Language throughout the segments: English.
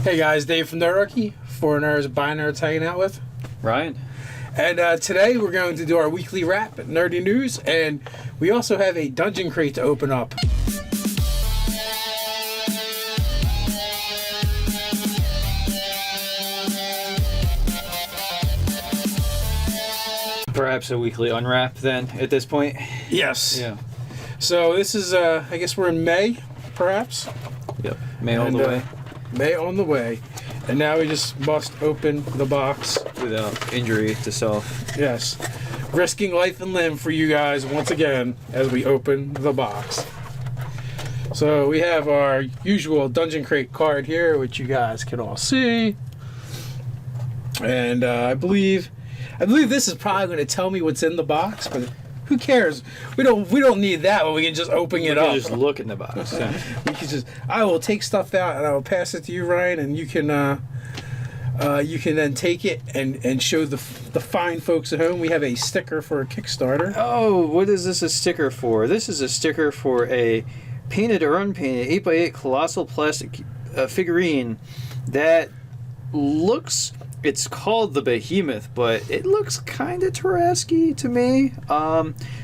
Hey guys, Dave from Nerdarchy, 4 Nerds by Nerds hanging out with Ryan. And today we're going to do our weekly wrap at Nerdy News, and we also have a dungeon crate to open up. Perhaps a weekly unwrap then at this point. Yes. Yeah. So this is, I guess we're in May, perhaps? Yep. May on the way. May on the way. And now we just must open the box. Without injury to self. Yes. Risking life and limb for you guys once again as we open the box. So we have our usual dungeon crate card here, which you guys can all see. And I believe this is probably going to tell me what's in the box, but who cares? We don't need that, but we can just open it up. Just look in the box. Yeah. We can just. I will take stuff out and I will pass it to you, Ryan, and you can then take it and show the fine folks at home. We have a sticker for a Kickstarter. Oh, what is this a sticker for? This is a sticker for a painted or unpainted 8x8 colossal plastic figurine that looks. It's called the Behemoth, but it looks kind of Tarrasque to me.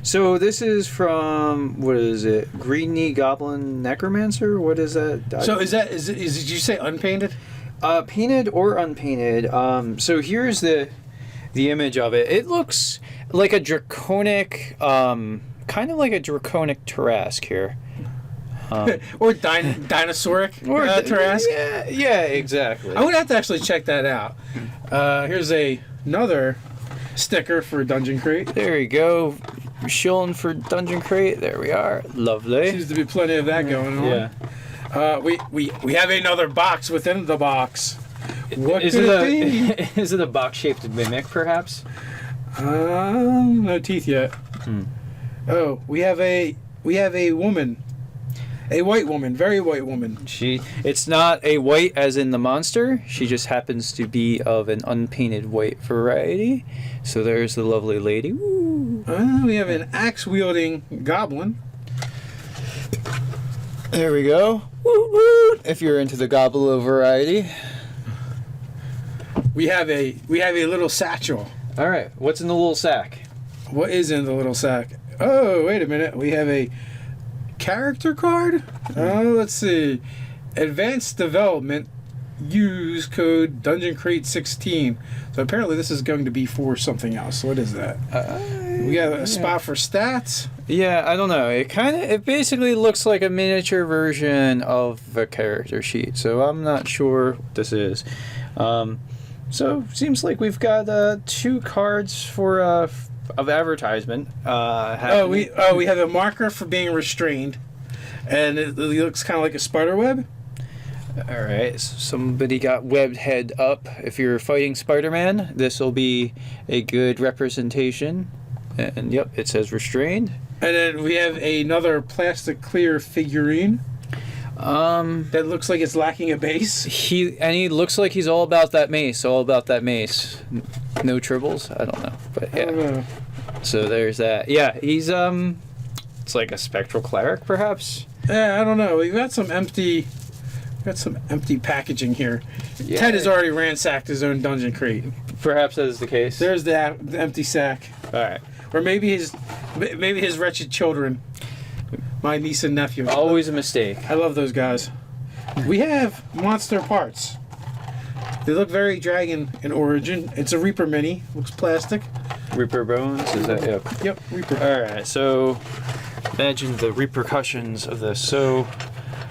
So this is from, what is it? Green Knee Goblin Necromancer? What is that? So did you say unpainted? Painted or unpainted. So here's the image of it. It looks like a draconic, kind of like a draconic Tarrasque here. Or dinosauric Tarrasque? Yeah, exactly. I would have to actually check that out. Here's another sticker for Dungeon Crate. There you go. Shilling for Dungeon Crate. There we are. Lovely. Seems to be plenty of that going on. Yeah. We have another box within the box. What is could it be? Is it a box-shaped mimic, perhaps? No teeth yet. Oh, we have a woman. A white woman, very white woman. It's not a white as in the monster. She just happens to be of an unpainted white variety. So there's the lovely lady. Woo. We have an axe-wielding goblin. There we go. Woo woo. If you're into the gobble variety. We have a little satchel. All right. What's in the little sack? What is in the little sack? Oh, wait a minute. We have a character card? Let's see. Advanced development. Use code Dungeon Crate 16. So apparently this is going to be for something else. What is that? We got a spot for stats. Yeah, I don't know. It basically looks like a miniature version of a character sheet. So I'm not sure what this is. So seems like we've got 2 cards for of advertisement. We have a marker for being restrained, and it looks kind of like a spider web. All right, so somebody got webbed head up. If you're fighting Spider-Man, this will be a good representation. And yep, it says restrained. And then we have another plastic clear figurine. That looks like it's lacking a base. He looks like he's all about that mace. All about that mace. No tribbles. I don't know, but yeah. I don't know. So there's that. Yeah, he's it's like a spectral cleric, perhaps. Yeah, I don't know. We've got some empty packaging here. Yeah. Ted has already ransacked his own dungeon crate. Perhaps that is the case. There's the empty sack. All right. Or maybe his wretched children. My niece and nephew. Always a mistake. I love those guys. We have monster parts. They look very dragon in origin. It's a Reaper mini. Looks plastic. Reaper bones? Is that? Yep. Yep, Reaper. Alright, so imagine the repercussions of this. So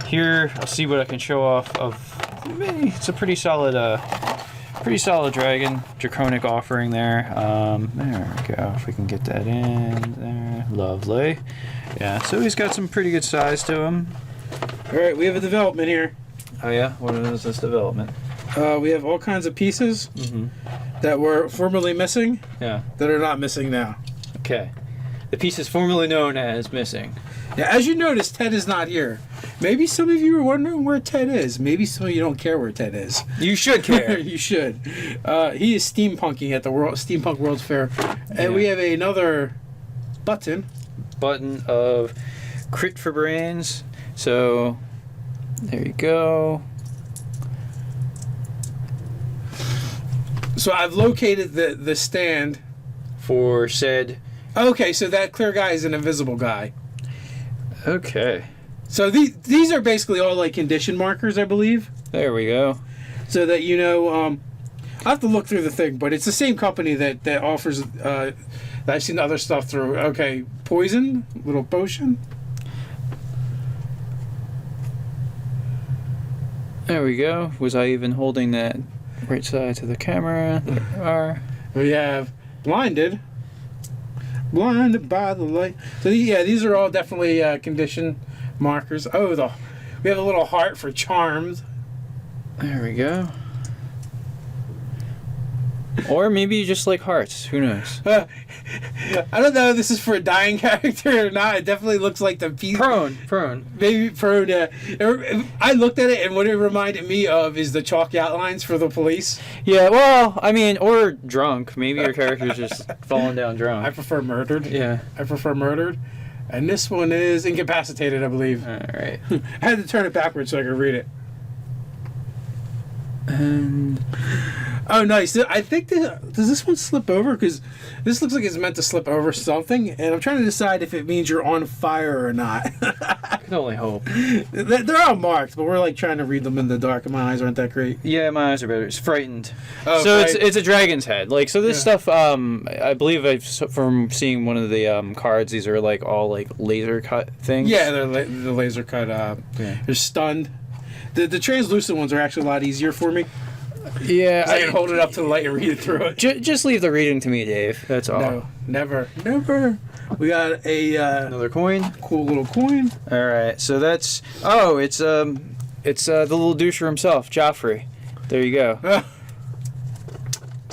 here, I'll see what I can show off of the mini. It's a pretty solid dragon. Draconic offering there. There we go. If we can get that in there. Lovely. Yeah, so he's got some pretty good size to him. Alright, we have a development here. Oh yeah? What is this development? We have all kinds of pieces that were formerly missing Yeah. that are not missing now. Okay. The piece is formerly known as missing. Yeah, as you notice, Ted is not here. Maybe some of you are wondering where Ted is. Maybe some of you don't care where Ted is. You should care. You should. He is steampunking at the Steampunk World's Fair. And we have another button of Crit for Brains. So there you go. So I've located the stand. For said... Okay, so that clear guy is an invisible guy. Okay. So these are basically all like condition markers, I believe. There we go. So that you know, I have to look through the thing, but it's the same company that offers. That I've seen other stuff through. Okay, poison, little potion. There we go. Was I even holding that right side to the camera? There we are. We have blinded by the light. So these are all definitely condition markers. Oh, we have a little heart for charmed. There we go. Or maybe you just like hearts. Who knows? I don't know if this is for a dying character or not. It definitely looks like the piece. Prone. Maybe prone. I looked at it, and what it reminded me of is the chalky outlines for the police. Yeah, well, I mean, or drunk. Maybe your character's just falling down drunk. I prefer murdered. Yeah. I prefer murdered. And this one is incapacitated, I believe. All right. I had to turn it backwards so I could read it. And... Oh, nice. I think does this one slip over? Because this looks like it's meant to slip over something, and I'm trying to decide if it means you're on fire or not. I can only hope. They're all marked, but we're like trying to read them in the dark, and my eyes aren't that great. Yeah, my eyes are better. It's frightened. Oh, so right. it's a dragon's head. Like, so this stuff, I believe from seeing one of the cards, these are like all like laser cut things. Yeah, they're the laser cut. They're stunned. The translucent ones are actually a lot easier for me. Yeah, I can hold it up to the light and read it through it. Just leave the reading to me, Dave. That's all. No, never. We got Another coin. Cool little coin. All right, so that's it's the little doucher himself, Joffrey. There you go.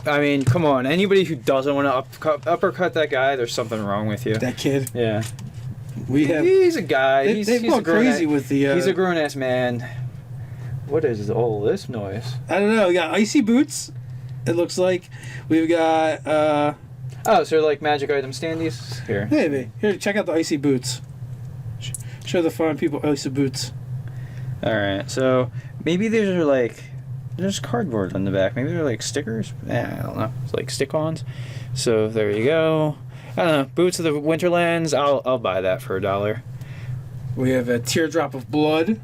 I mean, come on. Anybody who doesn't want to uppercut that guy, there's something wrong with you. That kid. Yeah. He's a guy. They've gone crazy with the. He's a grown ass man. What is all this noise? I don't know. We got icy boots. It looks like we've got. Oh, so like magic item standees here. Maybe here. Check out the icy boots. Show the fine people icy boots. All right. So maybe these are like there's cardboard on the back. Maybe they're like stickers. I don't know. It's like stick-ons. So there you go. I don't know. Boots of the Winterlands. I'll buy that for $1. We have a teardrop of blood.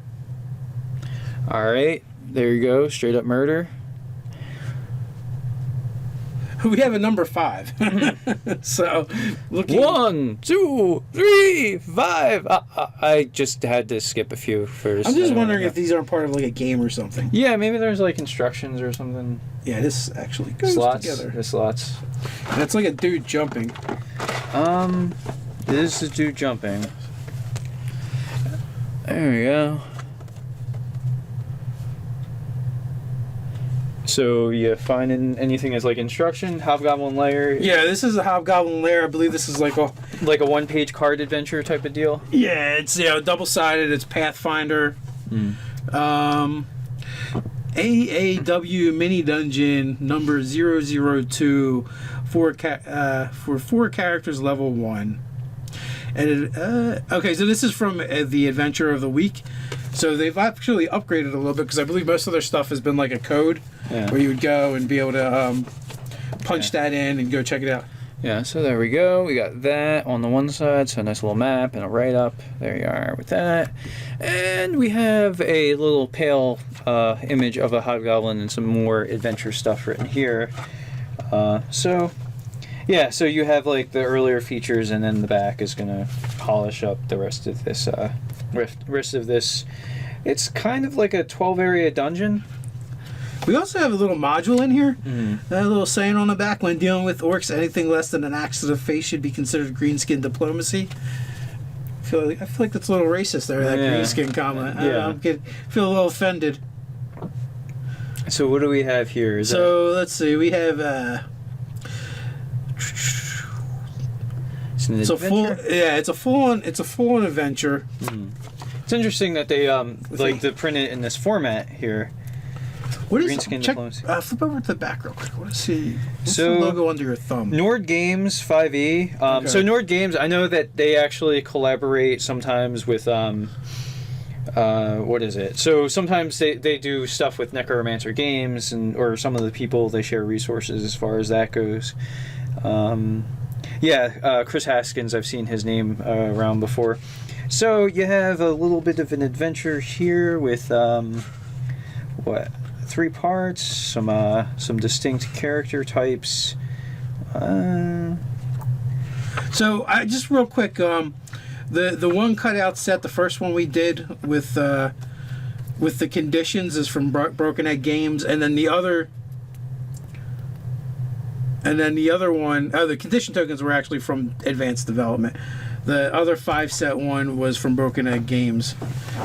All right, there you go. Straight up murder. We have a number 5. So, looking. 1, 2, 3, 5. I just had to skip a few first. I'm just wondering if these aren't part of like a game or something. Yeah, maybe there's like instructions or something. Yeah, this actually goes together. The slots. And it's like a dude jumping. This is a dude jumping. There we go. So you find anything as like instruction, Hobgoblin Lair? Yeah, this is a Hobgoblin Lair. I believe this is like a 1-page card adventure type of deal. Yeah, it's double-sided. It's Pathfinder. AAW mini dungeon number 002 for 4 characters level 1. And okay, so this is from the Adventure of the Week. So they've actually upgraded a little bit because I believe most of their stuff has been like a code where you would go and be able to punch that in and go check it out. Yeah, so there we go. We got that on the one side, so a nice little map and a write-up. There you are with that. And we have a little pale image of a hobgoblin and some more adventure stuff written here. So you have like the earlier features, and then the back is going to polish up the rest of this. It's kind of like a 12-area dungeon. We also have a little module in here. Mm-hmm. A little saying on the back: when dealing with orcs, anything less than an axe to the face should be considered greenskin diplomacy. I feel like that's a little racist there, that greenskin comment. Yeah. I feel a little offended. So what do we have here? Let's see. We have it's a full-on adventure. Mm. It's interesting that they they print it in this format here. What is Greenskin diplomacy? Flip over to the back real quick. What's the So logo under your thumb? N.E.R.D Games 5e. Okay. So N.E.R.D Games, I know that they actually collaborate sometimes with what is it? So sometimes they do stuff with Necromancer Games, or some of the people, they share resources as far as that goes. Chris Haskins, I've seen his name around before. So you have a little bit of an adventure here with 3 parts, some distinct character types. So I just real quick, the one cutout set, the first one we did with the conditions is from Broken Egg Games, and then the other one, the condition tokens were actually from Advanced Development. The other 5 set one was from Broken Egg Games,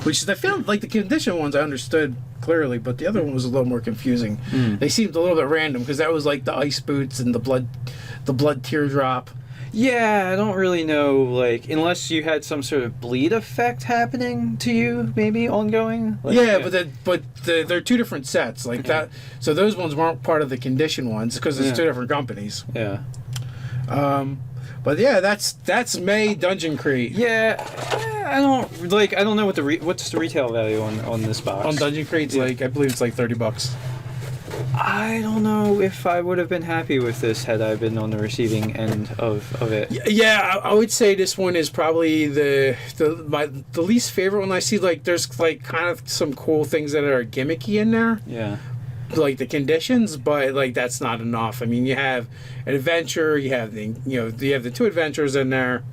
which is, I found like the condition ones I understood clearly, but the other one was a little more confusing. They seemed a little bit random because that was like the ice boots and the blood teardrop. Yeah, I don't really know, like, unless you had some sort of bleed effect happening to you, maybe ongoing. Like, but they're 2 different sets, like that. So those ones weren't part of the condition ones because it's 2 different companies. Yeah. But yeah, that's May Dungeon Crate. Yeah, I don't know what's the retail value on this box. On Dungeon Crate's like, I believe it's like $30. I don't know if I would have been happy with this had I been on the receiving end of it. Yeah, I would say this one is probably the least favorite one I see. Like, there's like kind of some cool things that are gimmicky in there. Yeah. Like the conditions, but like that's not enough. I mean, you have an adventure, you have the 2 adventures in there.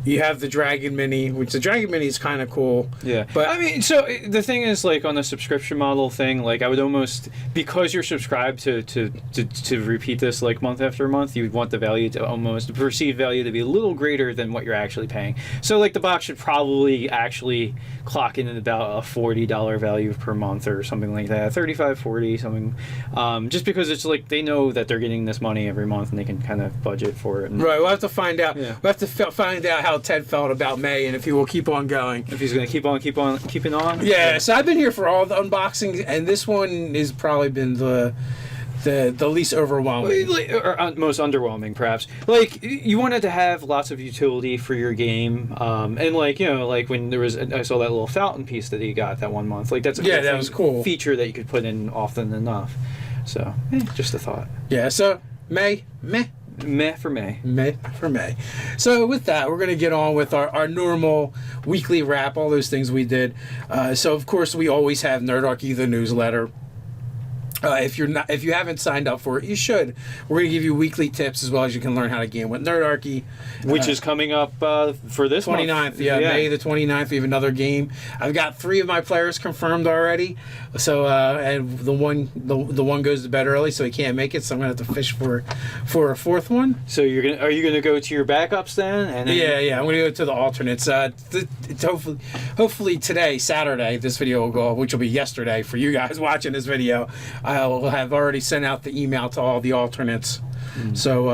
You have the Dragon Mini, which the Dragon Mini is kind of cool. Yeah. But I mean, so the thing is, like, on the subscription model thing, like, I would almost, because you're subscribed to repeat this, like, month after month, you would want the value to almost, the perceived value to be a little greater than what you're actually paying. So, like, the box should probably actually clock in at about a $40 value per month or something like that. 35, 40, something. Just because it's like, they know that they're getting this money every month and they can kind of budget for it. Right, we'll have to find out. Yeah. We'll have to find out how Ted felt about May and if he will keep on going. If he's going to keeping on? Yeah, so I've been here for all the unboxings, and this one has probably been the least overwhelming. Or most underwhelming, perhaps. Like, you wanted to have lots of utility for your game, and like, like when there was, I saw that little fountain piece that he got that one month. Like, that's a that was cool feature that you could put in often enough. So, just a thought. Yeah. So May. Meh for May. Meh for May. So with that, we're going to get on with our normal weekly wrap, all those things we did. So of course we always have Nerdarchy, the newsletter. If you haven't signed up for it, you should. We're going to give you weekly tips as well as you can learn how to game with Nerdarchy. Which is coming up for this 29th, month. yeah, May the 29th. We have another game. I've got 3 of my players confirmed already. So and the one goes to bed early, so he can't make it. So I'm going to have to fish for a 4th one. So are you gonna go to your backups then? And then Yeah. I'm going to go to the alternates. Hopefully today, Saturday, this video will go, which will be yesterday for you guys watching this video. I will have already sent out the email to all the alternates. So,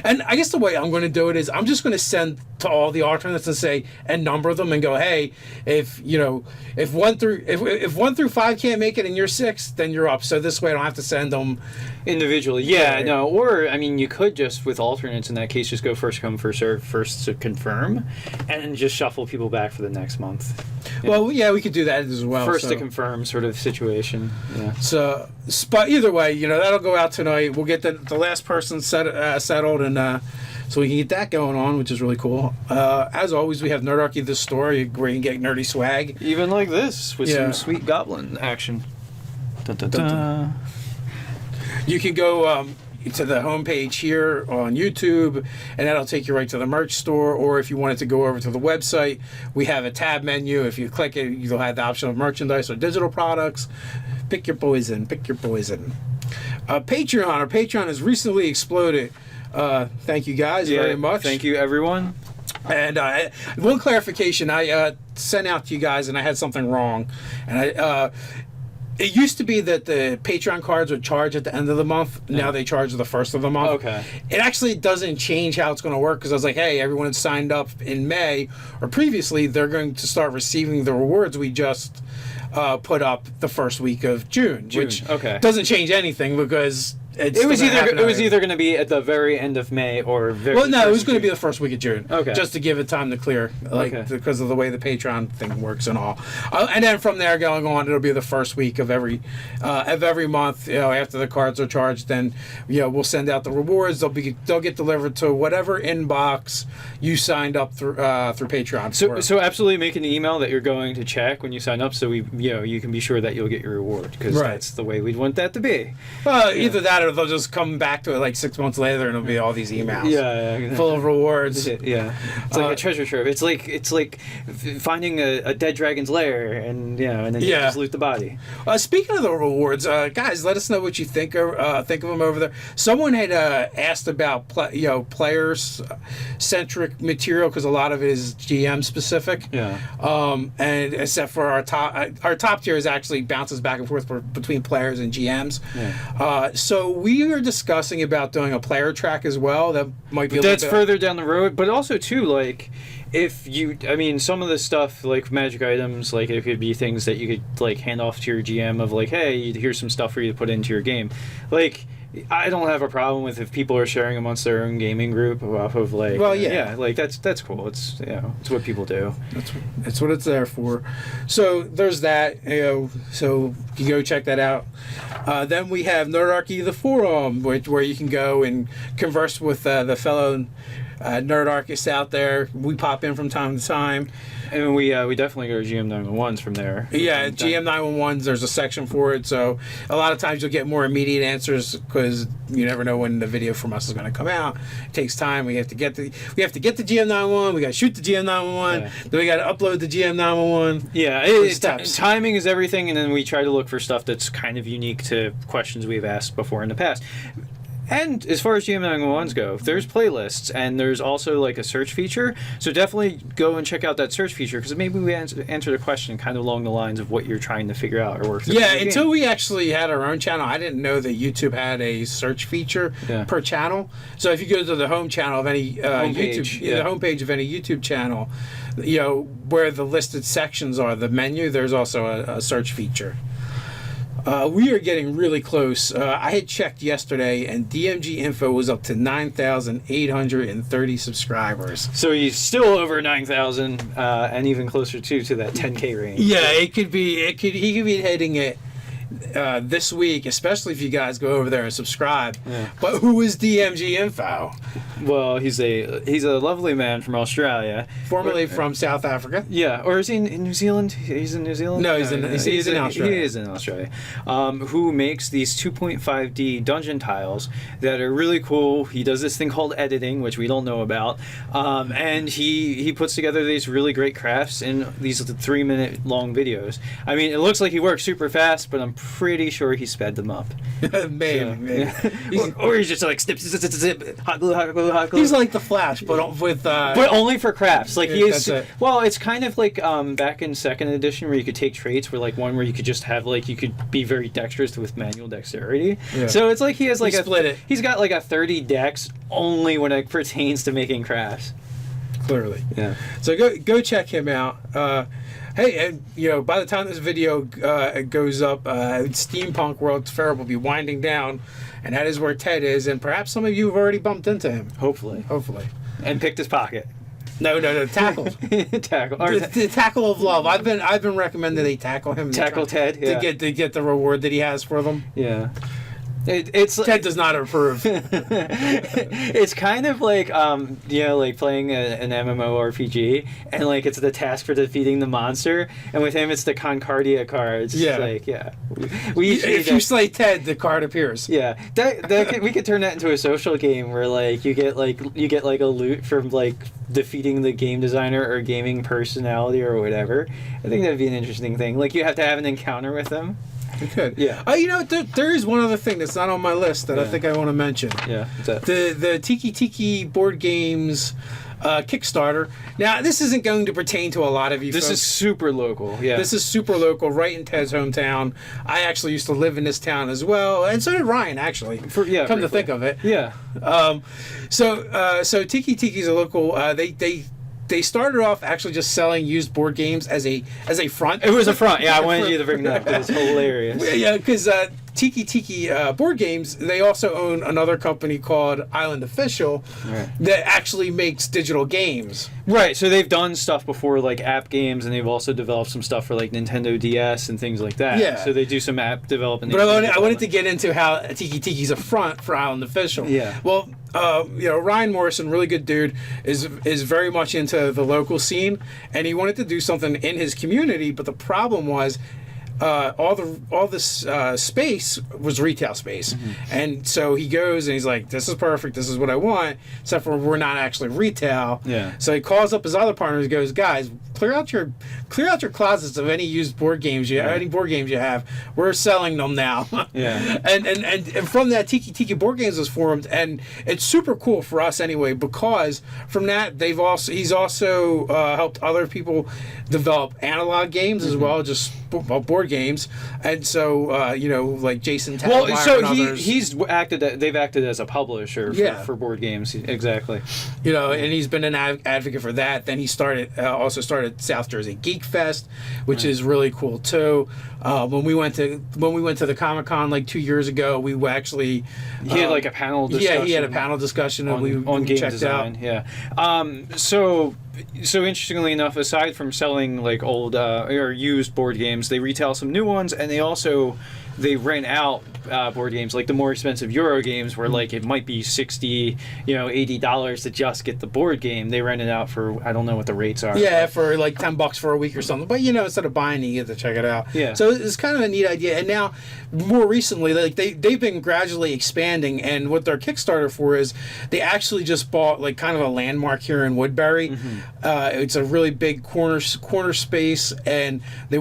and I guess the way I'm going to do it is I'm just going to send to all the alternates and say, and number them and go, hey, if 1 through 5 can't make it and you're 6, then you're up. So this way I don't have to send them individually. Yeah, no. Or, I mean, you could just, with alternates in that case, just go first come, first serve, first to confirm, and just shuffle people back for the next month. Well, yeah, we could do that as well. First to confirm sort of situation. Yeah. So, but either way, that'll go out tonight. We'll get the last person settled, and so we can get that going on, which is really cool. As always, we have Nerdarchy, the store, where you can get nerdy swag. Even like this, with some sweet goblin action. Dun, dun, dun. You can go to the homepage here on YouTube, and that'll take you right to the merch store. Or if you wanted to go over to the website, we have a tab menu. If you click it, you'll have the option of merchandise or digital products. Pick your poison. Patreon. Our Patreon has recently exploded. Thank you guys very much. Thank you, everyone. And one clarification, I sent out to you guys, and I had something wrong. And it used to be that the Patreon cards would charge at the end of the month. Now they charge the first of the month. Okay. It actually doesn't change how it's going to work, because I was like, hey, everyone that's signed up in May or previously, they're going to start receiving the rewards we just put up the first week of June. Which doesn't change anything, because It's It was still gonna happen either going to be at the very end of May or very. Well, no, it was first going to of be the first week of June. Okay. Just to give it time to clear, Okay. because of the way the Patreon thing works and all. And then from there going on, it'll be the first week of every month. After the cards are charged, then we'll send out the rewards. They'll get delivered to whatever inbox you signed up through Patreon. So absolutely make an email that you're going to check when you sign up, so you can be sure that you'll get your reward, because that's the way we'd want that to be. Well, either that or they'll just come back to it like 6 months later, and it'll be all these emails. Yeah. Full of rewards. Yeah. It's like a treasure trove. It's like finding a dead dragon's lair, and then you just loot the body. Speaking of the rewards, guys, let us know what you think of them over there. Someone had asked about players centric material, because a lot of it is GM specific. Yeah. And except for our top tier is actually bounces back and forth between players and GMs. Yeah. So we are discussing about doing a player track as well. That might be That's further down the road, but also too, like, some of the stuff, like magic items, like it could be things that you could like hand off to your GM of like, hey, here's some stuff for you to put into your game. Like, I don't have a problem with if people are sharing amongst their own gaming group off of like. Well, yeah, like that's cool. It's it's what people do. That's what it's there for. So there's that. So you go check that out. Then we have Nerdarchy, the forum, where you can go and converse with the fellow Nerdarchists out there. We pop in from time to time. And we definitely go to GM 911s from there. Yeah, GM 911s, there's a section for it, so a lot of times you'll get more immediate answers, because you never know when the video from us is going to come out. It takes time. We have to get the GM 911, we got to shoot the GM 911, then we got to upload the GM 911. Yeah, timing is everything, and then we try to look for stuff that's kind of unique to questions we've asked before in the past. And as far as GM 911s go, there's playlists, and there's also like a search feature. So definitely go and check out that search feature, because maybe we answered a question kind of along the lines of what you're trying to figure out or work through. Yeah, until we actually had our own channel, I didn't know that YouTube had a search feature per channel. So if you go to the home channel of any YouTube, the homepage of any YouTube channel, where the listed sections are, the menu, there's also a search feature. We are getting really close. I had checked yesterday, and DMG Info was up to 9,830 subscribers. So he's still over 9,000, and even closer to that 10K range. Yeah, he could be hitting it this week, especially if you guys go over there and subscribe. Yeah. But who is DMG Info? Well, he's a lovely man from Australia, formerly from South Africa. Yeah, or is he in New Zealand? He's in New Zealand. No, he's in Australia. He is in Australia. Who makes these 2.5D dungeon tiles that are really cool. He does this thing called editing, which we don't know about, and he puts together these really great crafts in these 3-minute long videos. I mean, it looks like he works super fast, but I'm pretty sure he sped them up. Maybe. Or he's just like snip, snip, snip, snip, hot glue, hot glue, hot glue. He's like the Flash, but with but only for crafts. Like he is. Well, it's kind of like back in 2nd edition, where you could take traits, where like one where you could just have like you could be very dexterous with manual dexterity. Yeah. So it's like he has like split it. He's got like a 30 dex only when it pertains to making crafts. Clearly. Yeah. So go check him out. Hey, and by the time this video goes up, Steampunk World's Fair will be winding down, and that is where Ted is, and perhaps some of you have already bumped into him. Hopefully. And picked his pocket. No, tackle. Tackle. The tackle of love. I've been recommending they tackle him. Tackle Ted. To get the reward that he has for them. Yeah. It's Ted does not approve. It's kind of like like playing an MMORPG, and like it's the task for defeating the monster, and with him it's the Concardia cards. If you slay Ted, the card appears. Yeah, we could turn that into a social game where like you get like a loot from like defeating the game designer or gaming personality or whatever. I think that'd be an interesting thing. Like you have to have an encounter with them. We could. Yeah. There is one other thing that's not on my list that I think I want to mention. Yeah. What's that? The Tiki board games Kickstarter. Now, this isn't going to pertain to a lot of you This folks. is super local. Yeah. This is super local, right in Ted's hometown. I actually used to live in this town as well, and so did Ryan, actually. Come to think of it. Yeah. So Tiki's a local. They started off actually just selling used board games as a front. It was a front. Yeah, I wanted you to bring that up. It was hilarious. Yeah, because Tiki board games, they also own another company called Island Official that actually makes digital games. Right, so they've done stuff before, like app games, and they've also developed some stuff for like Nintendo DS and things like that. Yeah. So they do some app development. But I wanted to get into how Tiki's a front for Island Official. Yeah. Well, Ryan Morrison, really good dude, is very much into the local scene, and he wanted to do something in his community, but the problem was all this space was retail space, and so he goes and he's like, "This is perfect. This is what I want." Except for we're not actually retail. Yeah. So he calls up his other partners and goes, "Guys, clear out your closets of any used board games any board games you have. We're selling them now." Yeah. And from that, Tiki Board Games was formed, and it's super cool for us anyway, because from that he's also helped other people develop analog games as well, just board games. And so like Jason Tadmeyer and others. They've acted as a publisher for board games. Exactly. And he's been an advocate for that. Then he also started South Jersey Geek Fest, which is really cool too. When we went to the Comic-Con like 2 years ago, we actually he had like a panel discussion. Yeah, he had a panel discussion on we game checked design. out. Yeah. So interestingly enough, aside from selling like old or used board games, they retail some new ones, and they rent out board games, like the more expensive Euro games, where like it might be $60, $80 to just get the board game. They rent it out for, I don't know what the rates are. Yeah, for like $10 for a week or something. But instead of buying it, you get to check it out. Yeah. So it's kind of a neat idea. And now, more recently, like they've been gradually expanding. And what their Kickstarter for is, they actually just bought like kind of a landmark here in Woodbury. It's a really big corner space, and they're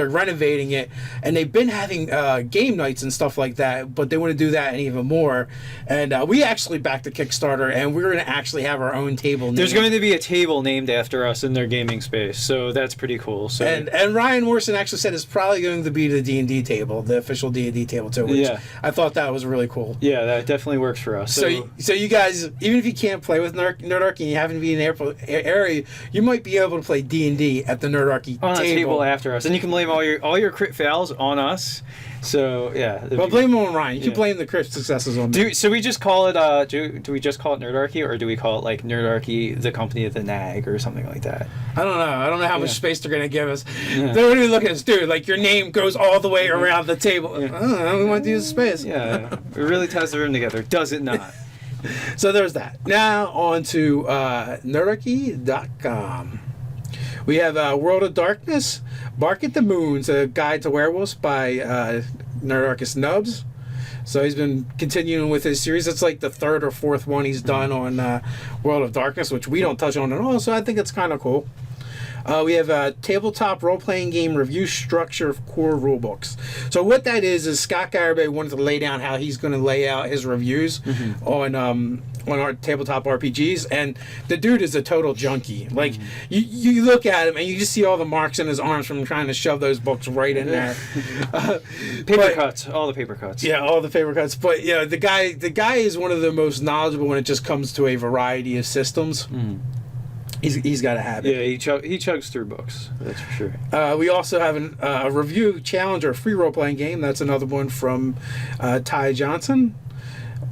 renovating it. And they've been having game nights and stuff like that, but they want to do that and even more. And we actually backed the Kickstarter, and we're going to actually have our own table. There's going to be a table named after us in their gaming space, so that's pretty cool. So and Ryan Morrison actually said it's probably going to be the D&D table, the official D&D table too. Which I thought that was really cool. Yeah, that definitely works for us. So you guys, even if you can't play with Nerdarchy and you happen to be in the area, you might be able to play D&D at the Nerdarchy on a table after us, and you can blame all your crit fails on us. So yeah, well, blame them on Ryan. You can blame the crit successes on me. So we just call it do we just call it Nerdarchy, or do we call it like Nerdarchy, the company of the N.E.R.D, or something like that? I don't know how much space they're gonna give us. They're going to be looking at us, dude. Like, your name goes all the way around the table. Yeah. I don't know, we want to use space. Yeah, it really ties the room together, does it not? So there's that. Now on to Nerdarchy.com. We have World of Darkness, Bark at the Moons, a guide to werewolves by Nerdarchy Nubs. So he's been continuing with his series. It's like the third or fourth one he's done on World of Darkness, which we don't touch on at all, so I think it's kind of cool. We have a tabletop role-playing game review structure of core rulebooks. So what that is Scott Garibay wanted to lay down how he's going to lay out his reviews on our tabletop RPGs, and the dude is a total junkie. Like, you look at him and you just see all the marks in his arms from trying to shove those books right in there. Cuts, all the paper cuts. Yeah, all the paper cuts. But the guy is one of the most knowledgeable when it just comes to a variety of systems. He's got to have it. Yeah, he chugs through books. That's for sure. We also have a review challenge or free role-playing game. That's another one from Ty Johnson.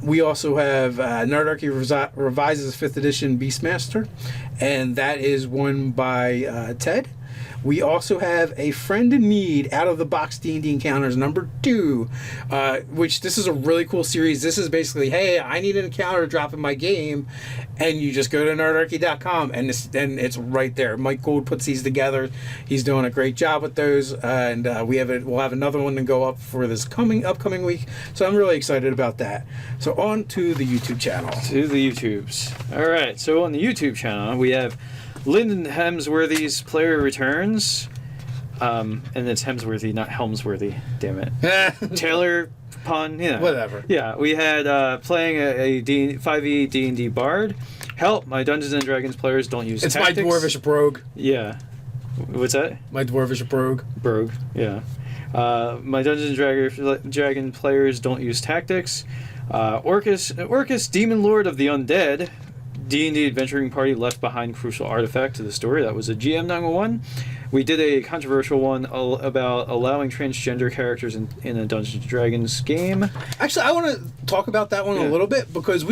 We also have Nerdarchy Revises 5th Edition Beastmaster, and that is one by Ted. We also have A Friend in Need, Out of the Box D&D Encounters number 2, which this is a really cool series. This is basically, hey, I need an encounter to drop in my game, and you just go to nerdarchy.com, and it's right there. Mike Gould puts these together. He's doing a great job with those, and we'll have another one to go up for this upcoming week. So I'm really excited about that. So on to the YouTube channel. To the YouTubes. All right. So on the YouTube channel, we have Linden Helmsworthy's Player Returns, and it's Helmsworthy, not Helmsworthy. Damn it. Taylor pun, whatever. Yeah, we had playing a 5e D&D bard. Help! My Dungeons and Dragons players don't use tactics. It's my dwarvish brogue. Yeah. What's that? My dwarvish brogue. Brogue. Yeah. My Dungeons and Dragon players don't use tactics. Orcus, Demon Lord of the Undead. D&D adventuring party left behind crucial artifact to the story. That was a GM 911. We did a controversial one about allowing transgender characters in a Dungeons & Dragons game. Actually, I want to talk about that one a little bit because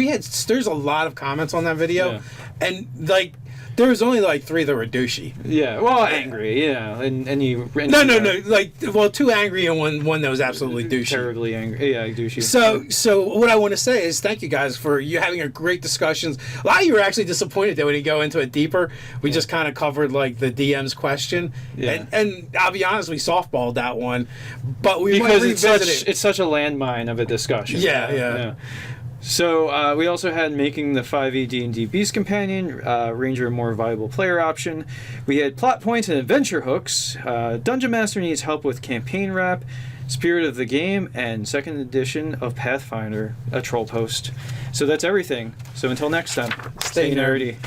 there's a lot of comments on that video, and like there was only like 3 that were douchey. Yeah, well, angry, and you. No, like, well, 2 angry and one that was absolutely douchey. Terribly angry, douchey. So what I want to say is thank you guys for you having a great discussions. A lot of you were actually disappointed that we didn't go into it deeper. We just kind of covered like the DM's question, and I'll be honest, we softballed that one, but we might revisit it. It's such a landmine of a discussion. Yeah. So we also had making the 5e D&D Beast Companion, Ranger a more viable player option. We had plot points and adventure hooks. Dungeon Master needs help with campaign wrap, Spirit of the Game, and 2nd edition of Pathfinder, a troll post. So that's everything. So until next time, stay nerdy.